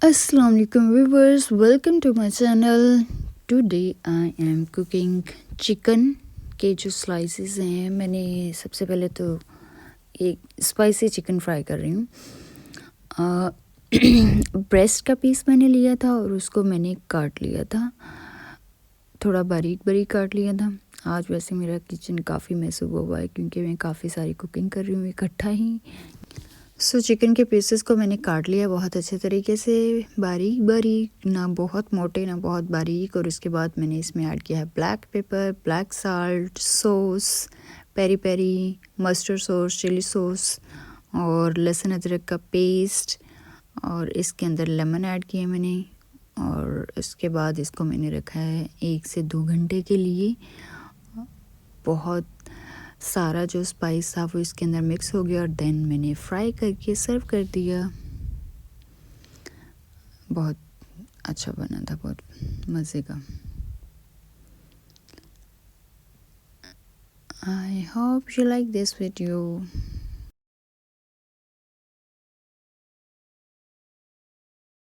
Assalamu alaikum viewers, welcome to my channel. Today I am cooking chicken के जो slices हैं मैंने सबसे पहले तो एक स्पाइसी चिकन फ्राई कर रही हूँ। ब्रेस्ट का पीस मैंने लिया था और उसको मैंने काट लिया था, थोड़ा बारीक बारीक काट लिया था। आज वैसे मेरा किचन काफ़ी मैस हुआ है क्योंकि मैं काफ़ी सारी कुकिंग कर रही हूँ इकट्ठा ही। चिकन के पीसेस को मैंने काट लिया बहुत अच्छे तरीके से, बारीक बारीक, ना बहुत मोटे ना बहुत बारीक। और उसके बाद मैंने इसमें ऐड किया है black pepper, black salt, sauce, peri peri, mustard sauce, chilli sauce और लहसुन अदरक का पेस्ट। और इसके अंदर लेमन ऐड किया मैंने। और इसके बाद इसको मैंने रखा है 1 से 2 घंटे के लिए। बहुत सारा जो स्पाइस था वो इसके अंदर मिक्स हो गया और देन मैंने फ्राई करके सर्व कर दिया। बहुत अच्छा बना था, बहुत मज़े का। I hope you like this video.